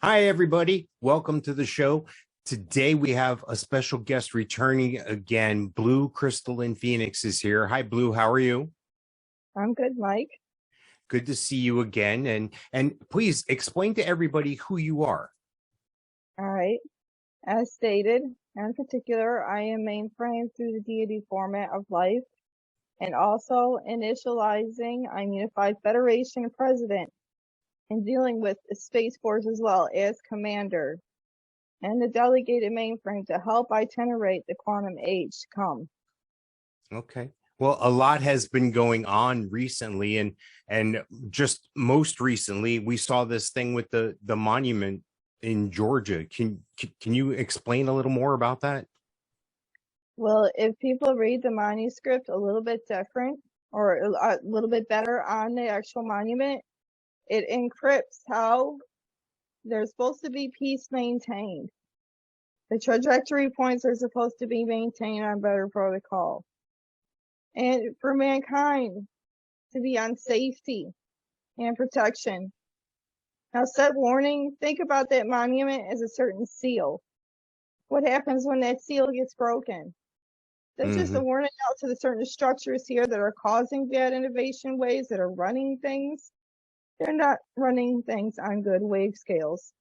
Hi, everybody. Welcome to the show. Today we have a special guest returning again. Blue Crystalline Phoenix is here. Hi, Blue. How are you? I'm good, Mike. Good to see you again. And please explain to everybody who you are. All right. As stated, in particular, I am mainframe through the deity format of life and also initializing I'm Unified Federation President and dealing with the Space Force as well as Commander and the delegated mainframe to help itinerate the quantum age to come. Okay. Well, a lot has been going on recently, and just most recently, we saw this thing with the monument in Georgia. Can you explain a little more about that? Well, if people read the manuscript a little bit different or a little bit better on the actual monument, it encrypts how there's supposed to be peace maintained. The trajectory points are supposed to be maintained on better protocol. And for mankind to be on safety and protection. Now, set warning, think about that monument as a certain seal. What happens when that seal gets broken? That's just a warning out to the certain structures here that are causing bad innovation waves, that are running things. They're not running things on good wave scales.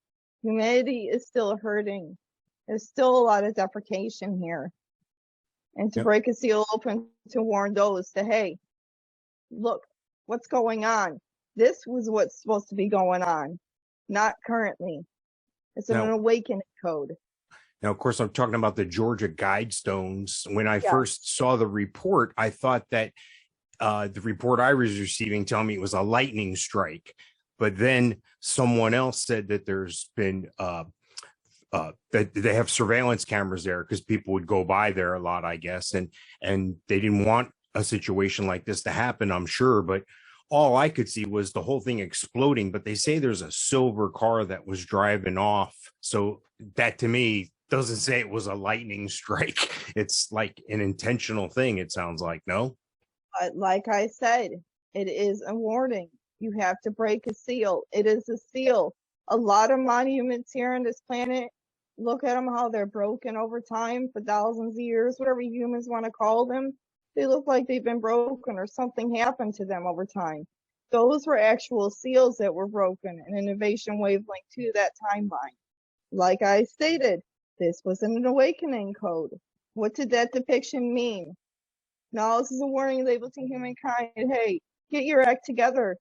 Humanity is still hurting. There's still a lot of deprecation here. And to break a seal open to warn those to, hey, look, what's going on? This was what's supposed to be going on, not currently. It's an awakening code. Now, of course, I'm talking about the Georgia Guidestones. When I first saw the report, I thought that the report I was receiving telling me it was a lightning strike. But then someone else said that there's been that they have surveillance cameras there because people would go by there a lot, I guess, and they didn't want a situation like this to happen, I'm sure. But all I could see was the whole thing exploding. But they say there's a silver car that was driving off. So that to me doesn't say it was a lightning strike. It's like an intentional thing, it sounds like. No? But like I said, it is a warning. You have to break a seal. It is a seal. A lot of monuments here on this planet, look at them, how they're broken over time for thousands of years, whatever humans want to call them. They look like they've been broken or something happened to them over time. Those were actual seals that were broken, an innovation wavelength to that timeline. Like I stated, this was an awakening code. What did that depiction mean? Now this is a warning label to humankind. Hey, get your act together.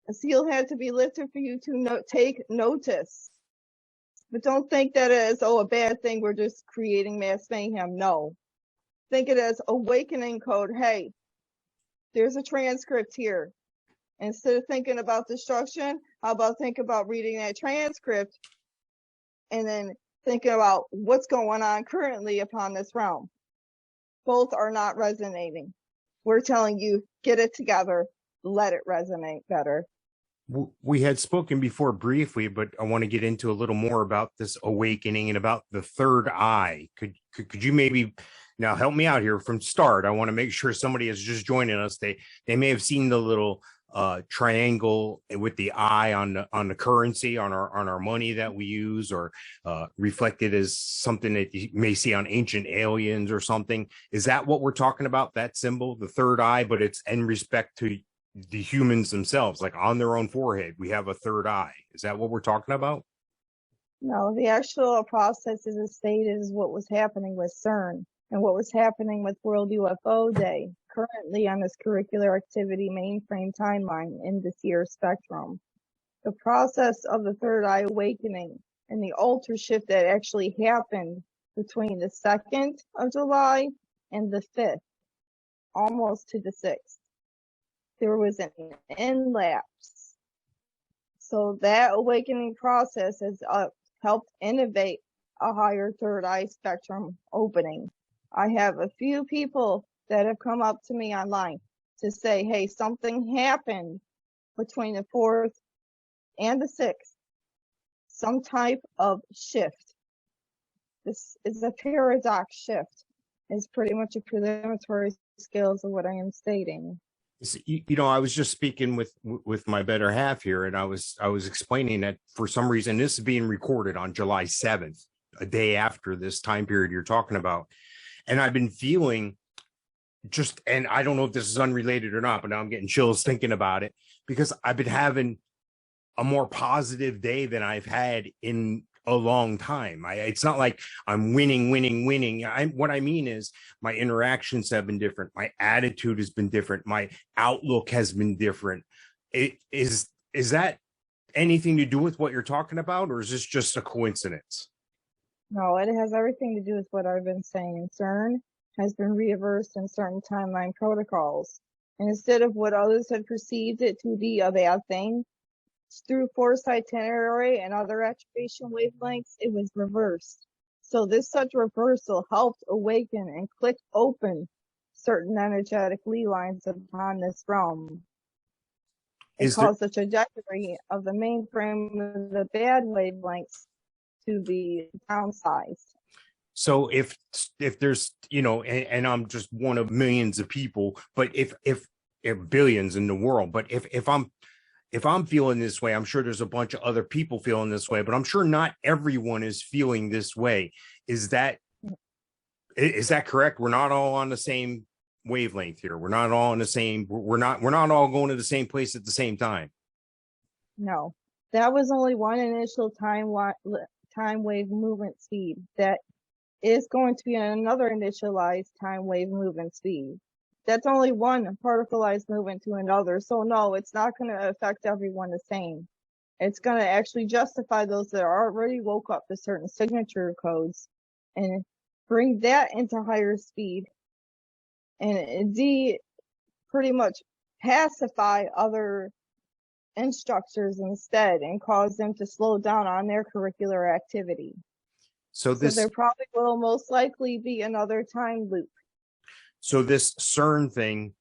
A seal had to be lifted for you to take notice. But don't think that as, a bad thing, we're just creating mass mayhem. No. Think it as awakening code. Hey, there's a transcript here. Instead of thinking about destruction, how about think about reading that transcript and then thinking about what's going on currently upon this realm. Both are not resonating. We're telling you, get it together, let it resonate better. We had spoken before briefly, but I want to get into a little more about this awakening and about the third eye. Could you maybe now help me out here from start? I want to make sure somebody is just joining us. They may have seen the little triangle with the eye on the currency on our money that we use, or reflected as something that you may see on ancient aliens or something. Is that what we're talking about? That symbol, the third eye, but it's in respect to the humans themselves, like on their own forehead, we have a third eye. Is that what we're talking about? No, the actual process as stated is what was happening with CERN and what was happening with World UFO Day, currently on this curricular activity mainframe timeline in this year's spectrum. The process of the third eye awakening and the alter shift that actually happened between the 2nd of July and the 5th, almost to the 6th. There was an elapse. So that awakening process has helped innovate a higher third eye spectrum opening. I have a few people that have come up to me online to say, hey, something happened between the 4th and the 6th. Some type of shift. This is a paradox shift. It's pretty much a preliminary skills of what I am stating. I was just speaking with my better half here, and I was explaining that for some reason this is being recorded on July 7th, a day after this time period you're talking about, and I've been feeling just, and I don't know if this is unrelated or not, but now I'm getting chills thinking about it because I've been having a more positive day than I've had in a long time. It's not like I'm winning. What I mean is my interactions have been different. My attitude has been different. My outlook has been different. Is that anything to do with what you're talking about, or is this just a coincidence? No, it has everything to do with what I've been saying. CERN has been reversed in certain timeline protocols. And instead of what others had perceived it to be a bad thing, through forced itinerary and other attribution wavelengths, it was reversed. So this such reversal helped awaken and click open certain energetic ley lines upon this realm. It caused the trajectory of the mainframe of the bad wavelengths to be downsized. So if there's, and I'm just one of millions of people, but if billions in the world, but if I'm feeling this way, I'm sure there's a bunch of other people feeling this way, but I'm sure not everyone is feeling this way. Is that correct? We're not all on the same wavelength here. We're not all in the same, we're not all going to the same place at the same time. No, that was only one initial time wave movement speed. That is going to be another initialized time wave movement speed. That's only one particleized movement to another. So no, it's not going to affect everyone the same. It's going to actually justify those that are already woke up to certain signature codes and bring that into higher speed, and indeed pretty much pacify other instructors instead and cause them to slow down on their curricular activity. So there probably will most likely be another time loop. So this CERN thing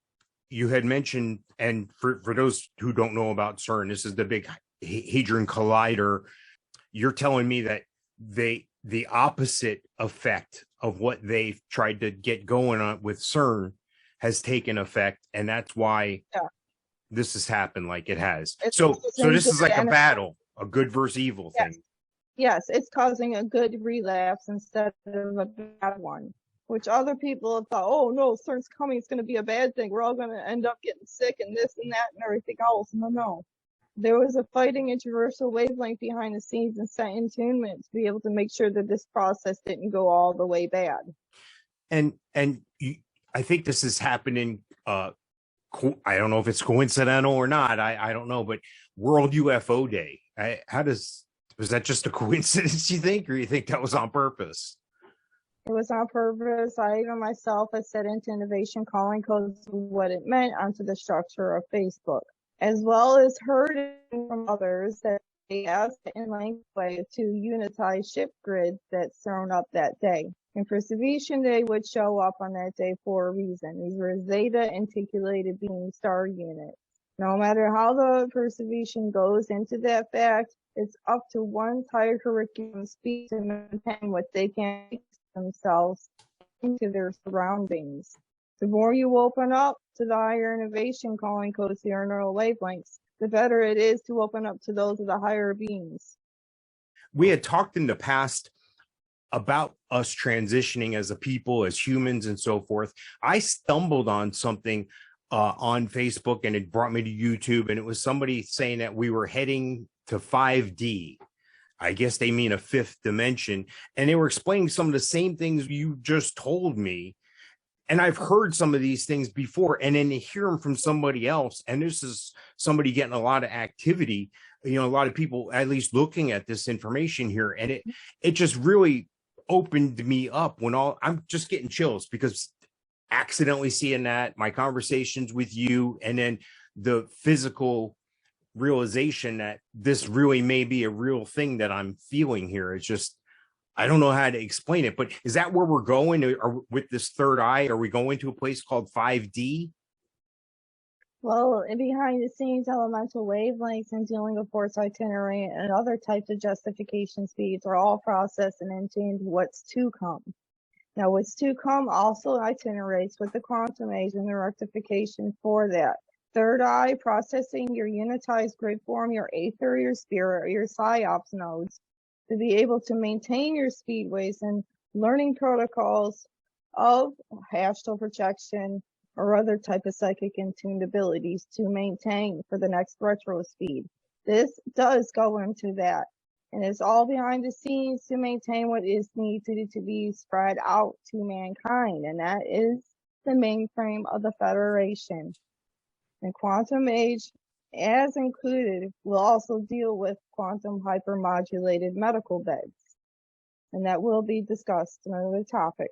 you had mentioned, and for those who don't know about CERN, this is the big Hadron Collider. You're telling me that the opposite effect of what they've tried to get going on with CERN has taken effect, and that's why this has happened like it has. So this is like a battle, a good versus evil thing. Yes, it's causing a good relapse instead of a bad one, which other people have thought, oh no, CERN's coming, it's going to be a bad thing. We're all going to end up getting sick and this and that and everything else. No. There was a fighting intraversal wavelength behind the scenes and set in tunement to be able to make sure that this process didn't go all the way bad. And I think this is happening. I don't know if it's coincidental or not. I don't know, but World UFO Day. Was that just a coincidence, you think, or you think that was on purpose? It was on purpose. I even myself has set into innovation calling codes what it meant onto the structure of Facebook, as well as heard from others that they asked in language to unitize ship grids that's thrown up that day. And Perseveration Day would show up on that day for a reason. These were Zeta Inticulated Beam Star units. No matter how the Perseveration goes into that fact, it's up to one entire curriculum speed to maintain what they can themselves into their surroundings. The more you open up to the higher innovation calling codes, the neural wavelengths, the better it is to open up to those of the higher beings. We had talked in the past about us transitioning as a people, as humans and so forth. I stumbled on something on Facebook, and it brought me to YouTube, and it was somebody saying that we were heading to 5D. I guess they mean a fifth dimension. And they were explaining some of the same things you just told me. And I've heard some of these things before, and then to hear them from somebody else. And this is somebody getting a lot of activity, a lot of people at least looking at this information here. And it just really opened me up I'm just getting chills because accidentally seeing that, my conversations with you, and then the physical realization that this really may be a real thing that I'm feeling here. It's just, I don't know how to explain it, but is that where we're going with this third eye? Are we going to a place called 5D? Well, behind the scenes, elemental wavelengths and dealing with force itinerary and other types of justification speeds are all processed and into what's to come. Now, what's to come also itinerates with the quantum age and the rectification for that. Third eye, processing your unitized grid form, your Aether, your Spirit, or your PSYOPS nodes to be able to maintain your speedways and learning protocols of astral projection or other type of psychic and tuned abilities to maintain for the next retro speed. This does go into that. And it's all behind the scenes to maintain what is needed to be spread out to mankind. And that is the mainframe of the Federation. And quantum age, as included, will also deal with quantum hypermodulated medical beds. And that will be discussed in another topic.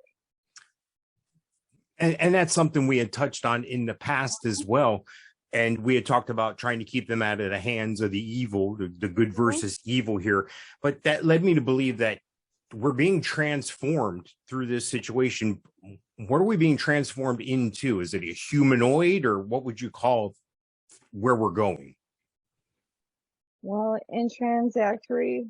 And that's something we had touched on in the past as well. And we had talked about trying to keep them out of the hands of the evil, the good versus evil here. But that led me to believe that we're being transformed through this situation. What are we being transformed into? Is it a humanoid, or what would you call where we're going? Well, in transactory,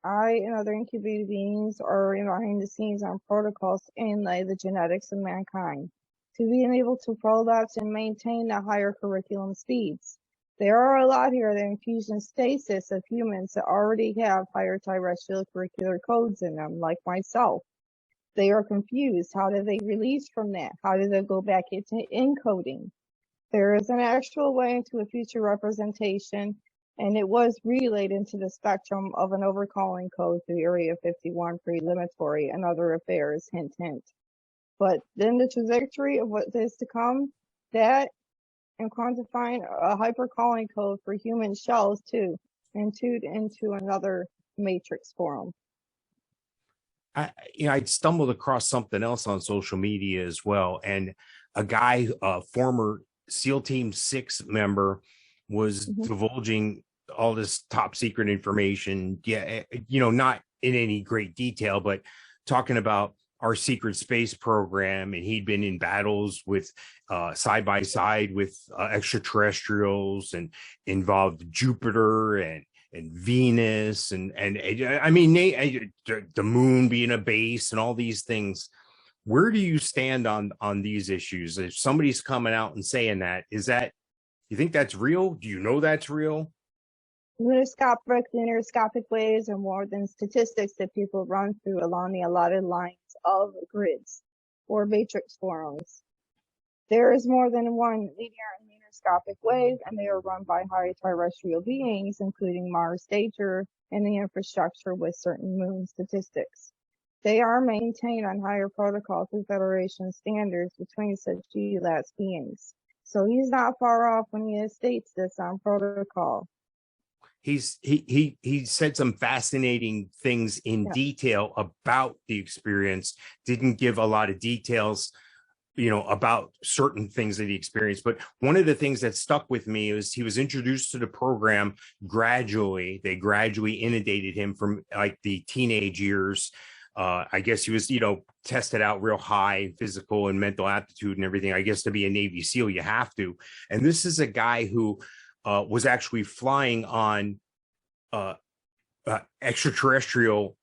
I and other incubated beings are behind the scenes on protocols in the genetics of mankind to being able to prolapse and maintain the higher curriculum speeds. There are a lot here that infusion stasis of humans that already have higher terrestrial curricular codes in them, like myself. They are confused. How do they release from that? How do they go back into encoding? There is an actual way into a future representation, and it was relayed into the spectrum of an overcalling code through Area 51 prelimitory and other affairs, hint, hint. But then the trajectory of what is to come, that and quantifying a hypercalling code for human shells too, and tuned into another matrix form. I stumbled across something else on social media as well, and a guy, a former SEAL Team 6 member, was divulging all this top secret information. Yeah, not in any great detail, but talking about our secret space program, and he'd been in battles with side by side with extraterrestrials, and involved Jupiter and Venus, and I mean the moon being a base and all these things. Where do you stand on these issues? If somebody's coming out and saying that, you think that's real? Do you know that's real? Lunarscopic waves are more than statistics that people run through along the allotted lines of grids or matrix forms. There is more than one linear and lunarscopic wave, and they are run by high terrestrial beings, including Mars Stager and the infrastructure with certain moon statistics. They are maintained on higher protocols and Federation standards between such GLAS beings. So he's not far off when he states this on protocol. He said some fascinating things in detail about the experience. Didn't give a lot of details, about certain things that he experienced. But one of the things that stuck with me is he was introduced to the program gradually. They gradually inundated him from like the teenage years. I guess he was, tested out real high physical and mental aptitude and everything. I guess to be a Navy SEAL, you have to. And this is a guy who was actually flying on extraterrestrial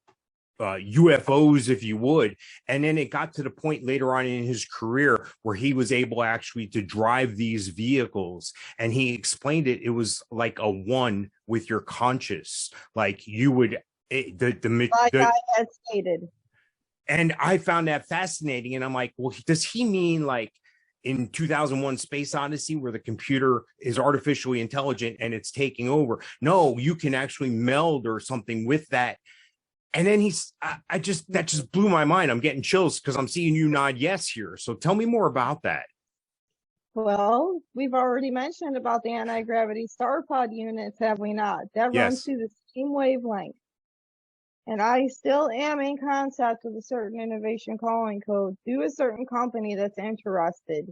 UFOs, if you would. And then it got to the point later on in his career where he was able actually to drive these vehicles. And he explained it was like a one with your conscious, like you would like I had stated. And I found that fascinating. And I'm like, well, does he mean like in 2001 Space Odyssey, where the computer is artificially intelligent and it's taking over? No, you can actually meld or something with that. And then that just blew my mind. I'm getting chills because I'm seeing you nod yes here. So tell me more about that. Well, we've already mentioned about the anti-gravity star pod units, have we not? That runs through the same wavelength. And I still am in contact with a certain innovation calling code through a certain company that's interested.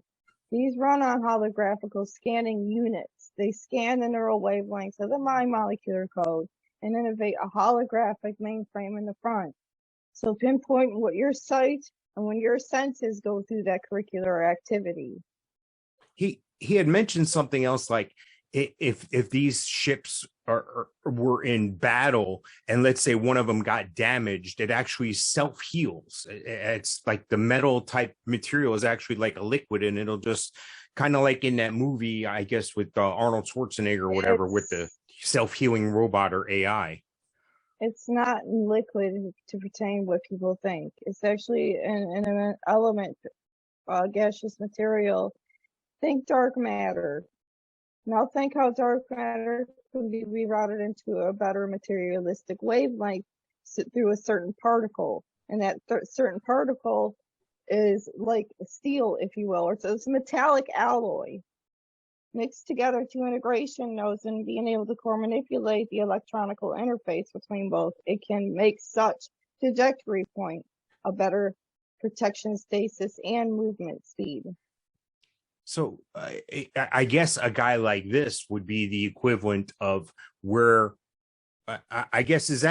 These run on holographical scanning units. They scan the neural wavelengths of the mind molecular code and innovate a holographic mainframe in the front. So pinpoint what your sight and when your senses go through that curricular activity. He had mentioned something else, like if these ships were in battle and let's say one of them got damaged, it actually self-heals. It's like the metal type material is actually like a liquid, and it'll just kind of like in that movie, I guess, with Arnold Schwarzenegger or whatever, with the self-healing robot or AI. It's not liquid to pertain what people think. It's actually an element, gaseous material. Think dark matter. Now think how dark matter can be rerouted into a better materialistic wavelength through a certain particle. And that certain particle is like steel, if you will, or it's a metallic alloy mixed together to integration nodes and being able to core manipulate the electronical interface between both. It can make such trajectory point a better protection, stasis, and movement speed. So I guess a guy like this would be the equivalent of where I guess is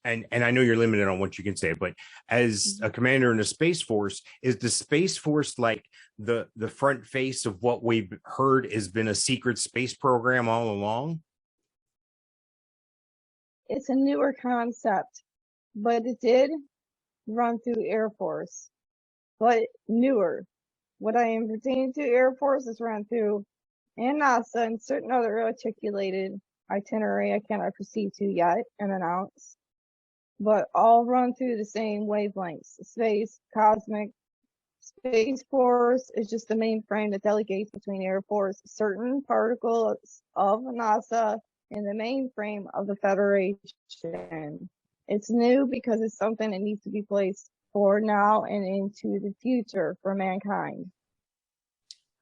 and I know you're limited on what you can say, but as a commander in the Space Force, is the Space Force like the front face of what we've heard has been a secret space program all along? It's a newer concept, but it did run through Air Force, but newer. What I am pertaining to Air Force is run through and NASA and certain other articulated itinerary I cannot proceed to yet and announce, but all run through the same wavelengths. Space, cosmic, Space Force is just the mainframe that delegates between Air Force, certain particles of NASA, and the mainframe of the Federation. It's new because it's something that needs to be placed for now and into the future for mankind.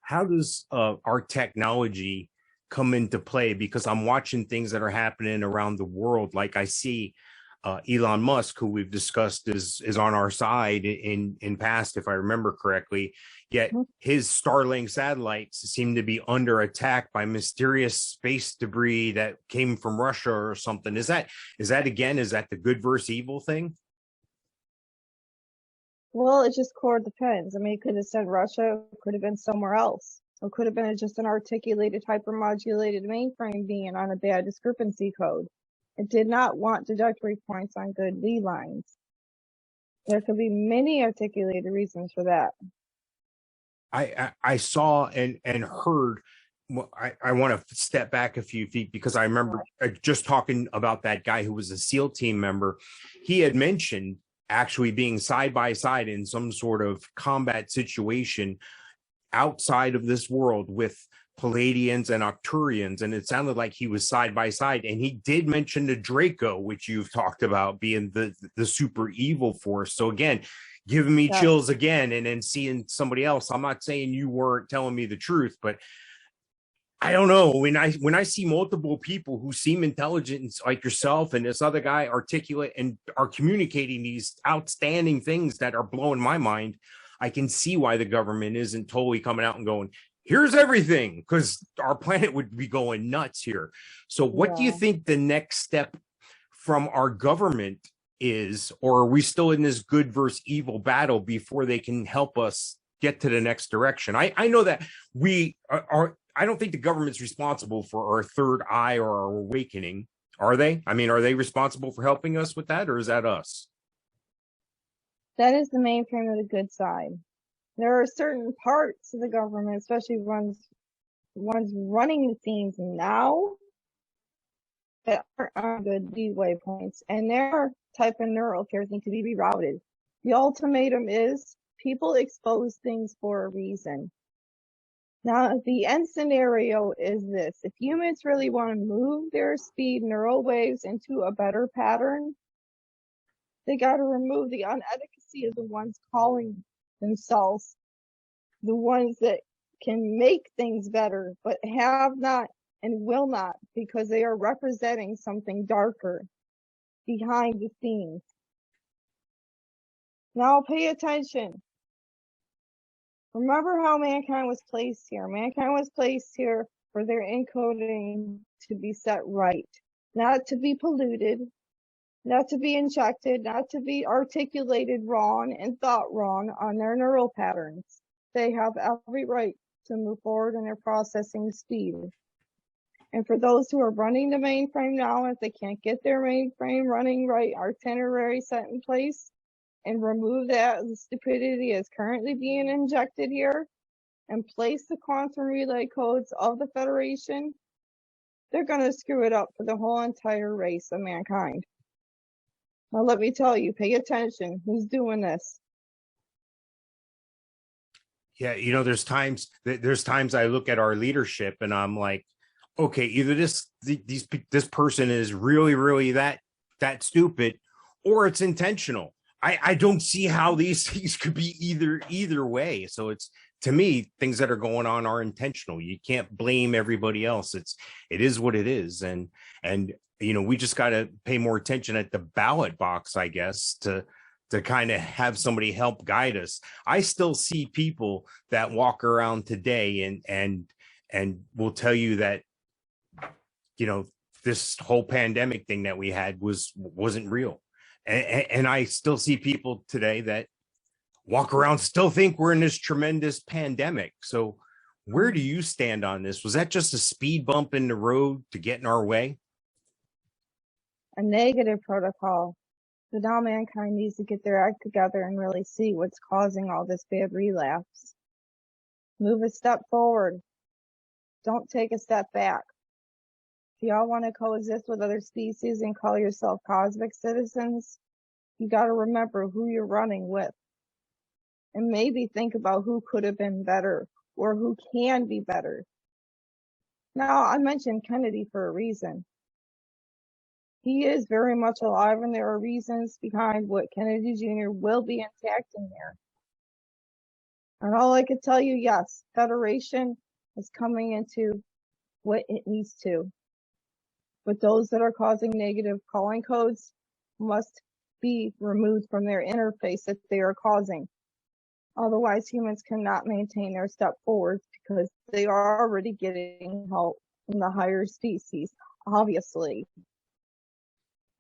How does our technology come into play? Because I'm watching things that are happening around the world. Like I see Elon Musk, who we've discussed is on our side in past, if I remember correctly, yet his Starlink satellites seem to be under attack by mysterious space debris that came from Russia or something. Is that the good versus evil thing? Well, it just core depends. I mean, it could have said Russia, it could have been somewhere else. It could have been just an articulated, hypermodulated mainframe being on a bad discrepancy code. It did not want trajectory points on good lead lines. There could be many articulated reasons for that. I saw and heard. I want to step back a few feet because I remember just talking about that guy who was a SEAL team member. He had mentioned actually being side by side in some sort of combat situation outside of this world with Palladians and Arcturians, and it sounded like he was side by side. And he did mention the Draco, which you've talked about being the super evil force. So again, giving me chills again, and then seeing somebody else. I'm not saying you weren't telling me the truth, but I don't know. When I see multiple people who seem intelligent, like yourself and this other guy, articulate and are communicating these outstanding things that are blowing my mind, I can see why the government isn't totally coming out and going, here's everything, because our planet would be going nuts here. So what do you think the next step from our government is, or are we still in this good versus evil battle before they can help us get to the next direction? I know that we are I don't think the government's responsible for our third eye or our awakening. Are they? I mean, are they responsible for helping us with that, or is that us? That is the mainframe of the good side. There are certain parts of the government, especially ones running the scenes now, that aren't on good lead waypoints, and their type of neural affairs need to be rerouted. The ultimatum is people expose things for a reason. Now, the end scenario is this. If humans really want to move their speed neural waves into a better pattern, they got to remove the unefficacy of the ones calling themselves the ones that can make things better, but have not and will not, because they are representing something darker behind the scenes. Now pay attention. Remember how mankind was placed here. Mankind was placed here for their encoding to be set right, not to be polluted, not to be injected, not to be articulated wrong and thought wrong on their neural patterns. They have every right to move forward in their processing speed. And for those who are running the mainframe now, if they can't get their mainframe running right, itinerary set in place, and remove that stupidity as currently being injected here, and place the quantum relay codes of the Federation, they're going to screw it up for the whole entire race of mankind. Now, let me tell you, pay attention. Who's doing this? Yeah, you know, there's times I look at our leadership and I'm like, okay, either this person is really that stupid, or it's intentional. I don't see how these things could be either way. So it's, to me, things that are going on are intentional. You can't blame everybody else. It is what it is. And you know, we just got to pay more attention at the ballot box, I guess, to kind of have somebody help guide us. I still see people that walk around today and will tell you that, you know, this whole pandemic thing that we had wasn't real. And I still see people today that walk around, still think we're in this tremendous pandemic. So where do you stand on this? Was that just a speed bump in the road to get in our way? A negative protocol. So now mankind needs to get their act together and really see what's causing all this bad relapse. Move a step forward. Don't take a step back. If y'all want to coexist with other species and call yourself cosmic citizens, you got to remember who you're running with. And maybe think about who could have been better or who can be better. Now, I mentioned Kennedy for a reason. He is very much alive, and there are reasons behind what Kennedy Jr. will be intact in there. And all I could tell you, yes, Federation is coming into what it needs to. But those that are causing negative calling codes must be removed from their interface that they are causing. Otherwise, humans cannot maintain their step forward because they are already getting help from the higher species, obviously.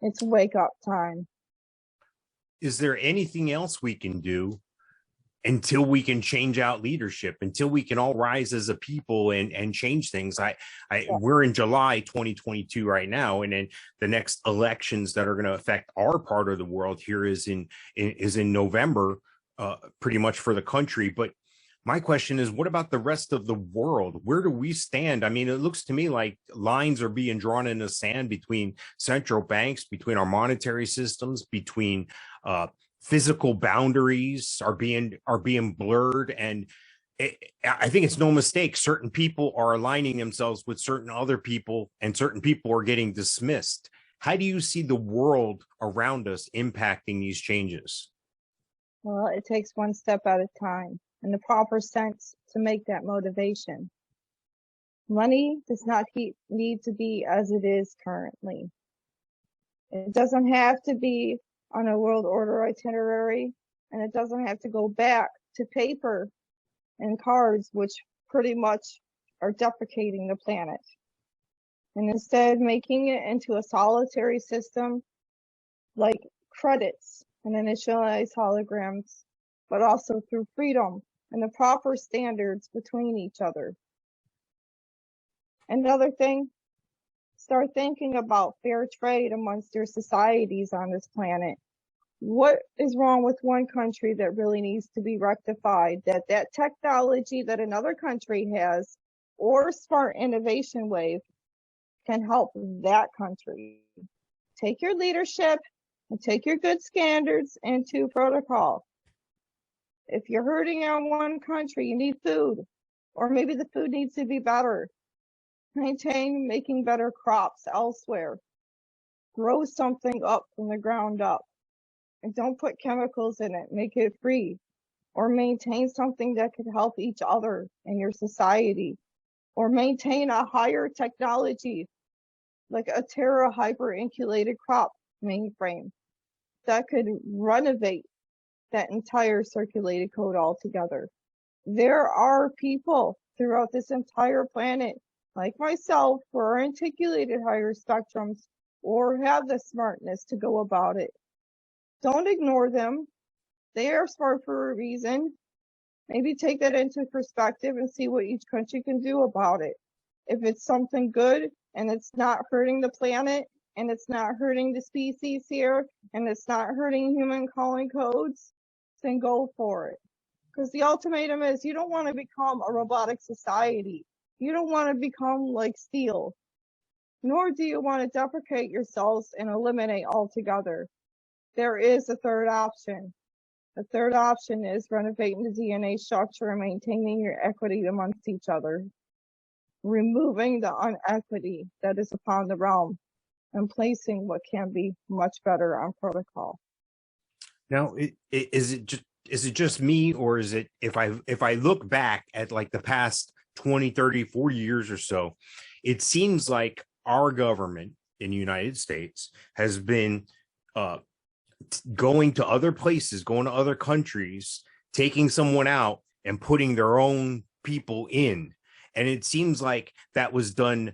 It's wake up time. Is there anything else we can do until we can change out leadership, until we can all rise as a people and change things? We're in July 2022 right now, and then the next elections that are going to affect our part of the world here is in November, pretty much for the country. But my question is, what about the rest of the world? Where do we stand? I mean, it looks to me like lines are being drawn in the sand between central banks, between our monetary systems, between physical boundaries are being blurred. And I think it's no mistake. Certain people are aligning themselves with certain other people, and certain people are getting dismissed. How do you see the world around us impacting these changes? Well, it takes one step at a time in the proper sense to make that motivation. Money does not need to be as it is currently. It doesn't have to be on a world order itinerary, and it doesn't have to go back to paper and cards, which pretty much are deprecating the planet. And instead making it into a solitary system like credits and initialized holograms, but also through freedom and the proper standards between each other. Another thing, start thinking about fair trade amongst your societies on this planet. What is wrong with one country that really needs to be rectified? That technology that another country has, or smart innovation wave, can help that country. Take your leadership and take your good standards into protocol. If you're hurting in one country, you need food, or maybe the food needs to be better. Maintain making better crops elsewhere. Grow something up from the ground up. And don't put chemicals in it. Make it free. Or maintain something that could help each other in your society. Or maintain a higher technology, like a Terra hyper-inculated crop mainframe that could renovate that entire circulated code altogether. There are people throughout this entire planet, like myself, who are articulated higher spectrums or have the smartness to go about it. Don't ignore them. They are smart for a reason. Maybe take that into perspective and see what each country can do about it. If it's something good and it's not hurting the planet and it's not hurting the species here and it's not hurting human calling codes, then go for it. Because the ultimatum is you don't want to become a robotic society. You don't want to become like steel. Nor do you want to deprecate yourselves and eliminate altogether. There is a third option. The third option is renovating the DNA structure and maintaining your equity amongst each other, removing the unequity that is upon the realm, and placing what can be much better on protocol. Now, is it just me, or is it, if I look back at like the past 20, 30, 40 years or so, it seems like our government in the United States has been going to other places, going to other countries, taking someone out and putting their own people in. And it seems like that was done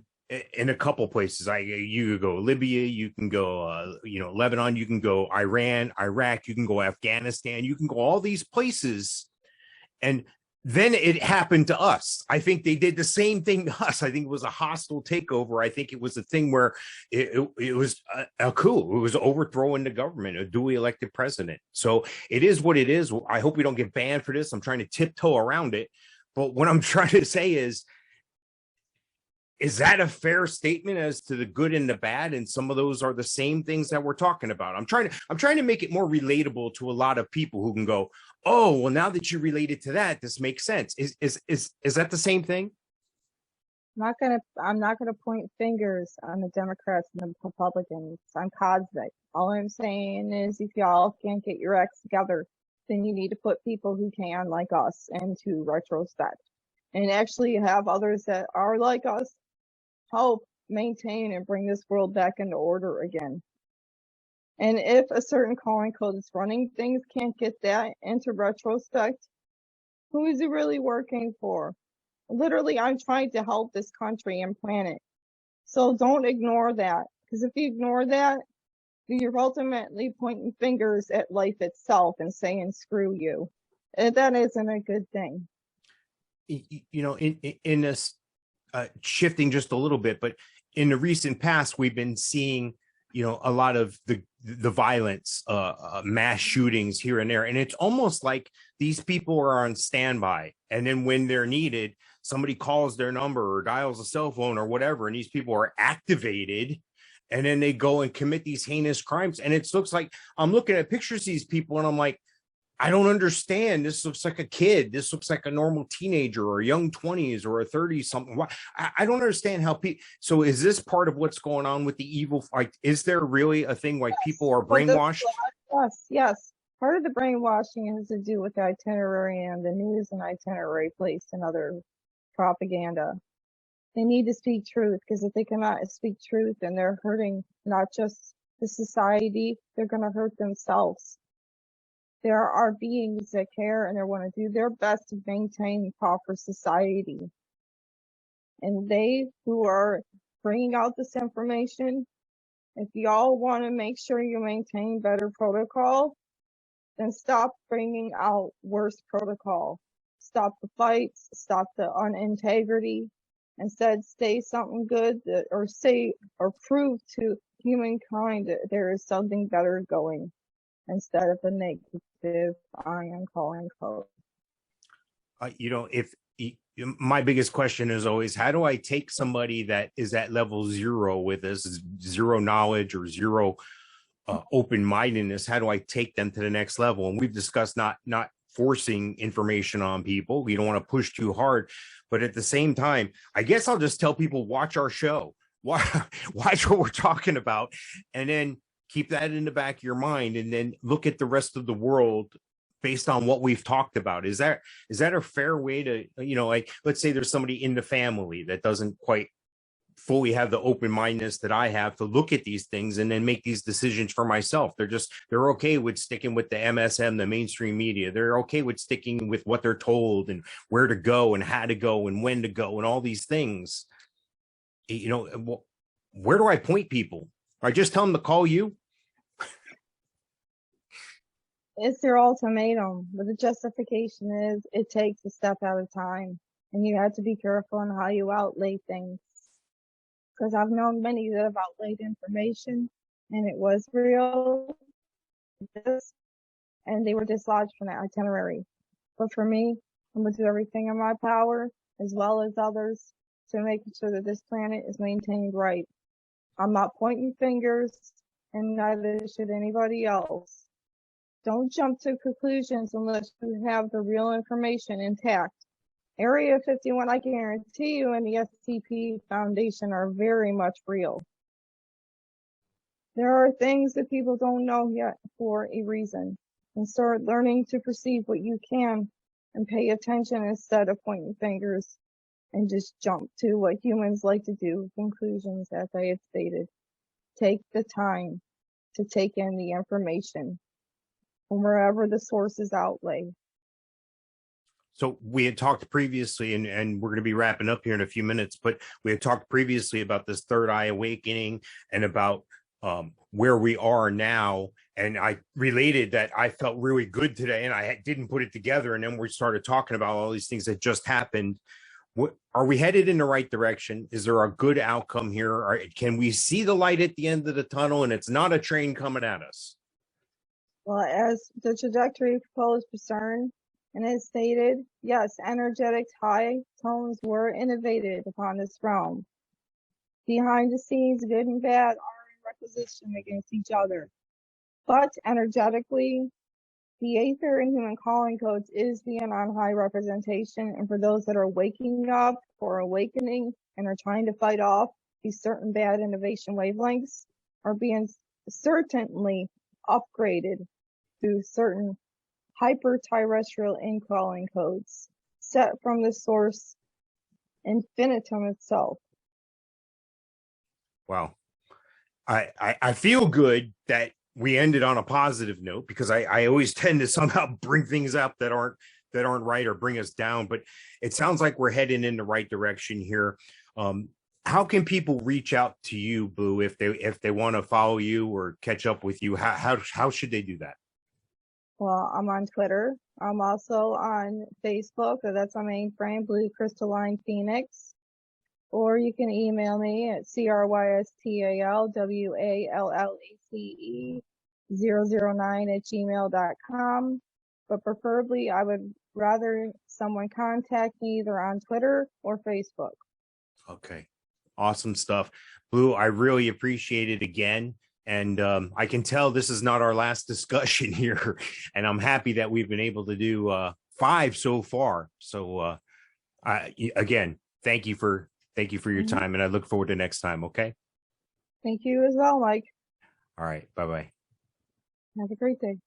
in a couple places. You could go Libya, you can go, Lebanon, you can go Iran, Iraq, you can go Afghanistan, you can go all these places. And then it happened to us. I think they did the same thing to us. I think it was a hostile takeover. I think it was a thing where it was a coup. It was overthrowing the government, a duly elected president. So it is what it is. I hope we don't get banned for this. I'm trying to tiptoe around it. But what I'm trying to say is that a fair statement as to the good and the bad? And some of those are the same things that we're talking about. I'm trying to make it more relatable to a lot of people who can go, oh, well, now that you related to that, this makes sense. Is that the same thing? I'm not gonna point fingers on the Democrats and the Republicans. I'm cosmic. All I'm saying is if y'all can't get your acts together, then you need to put people who can, like us, into retrospect. And actually have others that are like us help maintain and bring this world back into order again. And if a certain calling code is running things can't get that into retrospect, who is it really working for? Literally, I'm trying to help this country and planet. So don't ignore that. Because if you ignore that, you're ultimately pointing fingers at life itself and saying, screw you. And that isn't a good thing. In this shifting just a little bit, but in the recent past, we've been seeing, a lot of the violence, mass shootings here and there. And it's almost like these people are on standby. And then when they're needed, somebody calls their number or dials a cell phone or whatever, and these people are activated. And then they go and commit these heinous crimes. And it looks like I'm looking at pictures of these people and I'm like, I don't understand. This looks like a kid. This looks like a normal teenager or a young 20s or a 30 something. I don't understand how people. So is this part of what's going on with the evil? Like, is there really a thing like people are brainwashed? Yes. Part of the brainwashing has to do with the itinerary and the news and itinerary placed in other propaganda. They need to speak truth, because if they cannot speak truth, then they're hurting not just the society, they're going to hurt themselves. There are beings that care and they want to do their best to maintain proper society. And they who are bringing out this information, if y'all want to make sure you maintain better protocol, then stop bringing out worse protocol. Stop the fights, stop the unintegrity. Instead, say something good, or say or prove to humankind that there is something better going, instead of the negative ion calling code. If my biggest question is always, how do I take somebody that is at level 0 with this zero knowledge or zero open-mindedness? How do I take them to the next level? And we've discussed not forcing information on people. We don't want to push too hard, but at the same time, I guess I'll just tell people, watch our show, watch what we're talking about, and then keep that in the back of your mind, and then look at the rest of the world based on what we've talked about. Is that a fair way to, like, let's say there's somebody in the family that doesn't quite fully have the open-mindedness that I have to look at these things and then make these decisions for myself. They're okay with sticking with the MSM, the mainstream media. They're okay with sticking with what they're told and where to go and how to go and when to go and all these things. Where do I point people? I just tell them to call you? It's their ultimatum, but the justification is it takes a step at a time, and you have to be careful on how you outlay things. Because I've known many that have outlaid information, and it was real, and they were dislodged from that itinerary. But for me, I'm going to do everything in my power, as well as others, to make sure that this planet is maintained right. I'm not pointing fingers, and neither should anybody else. Don't jump to conclusions unless you have the real information intact. Area 51, I guarantee you, and the SCP Foundation are very much real. There are things that people don't know yet for a reason. And start learning to perceive what you can and pay attention instead of pointing fingers and just jump to what humans like to do, conclusions, as I had stated. Take the time to take in the information from wherever the sources outlay. So we had talked previously, and we're going to be wrapping up here in a few minutes, but we had talked previously about this third eye awakening and about where we are now. And I related that I felt really good today, and I didn't put it together. And then we started talking about all these things that just happened. Are we headed in the right direction? Is there a good outcome here? Can we see the light at the end of the tunnel, and it's not a train coming at us? Well, as the trajectory proposed for CERN, and as stated, yes, energetic high tones were innovated upon this realm. Behind the scenes, good and bad are in requisition against each other. But energetically, the Aether and human calling codes is the on high representation, and for those that are waking up or awakening and are trying to fight off these certain bad innovation wavelengths, are being certainly upgraded through certain hyper-terrestrial in-calling codes set from the source infinitum itself. Wow. I feel good that we ended on a positive note, because I always tend to somehow bring things up that aren't right or bring us down, but it sounds like we're heading in the right direction here. How can people reach out to you, Blue, if they want to follow you or catch up with you? How should they do that? Well, I'm on Twitter. I'm also on Facebook. That's my main frame, Blue Crystalline Phoenix. Or you can email me at crystalwallacE009@gmail.com. But preferably, I would rather someone contact me either on Twitter or Facebook. Okay. Awesome stuff. Blue, I really appreciate it again. And I can tell this is not our last discussion here. And I'm happy that we've been able to do 5 so far. So again, thank you for your time. And I look forward to next time. Okay. Thank you as well, Mike. All right. Bye-bye. Have a great day.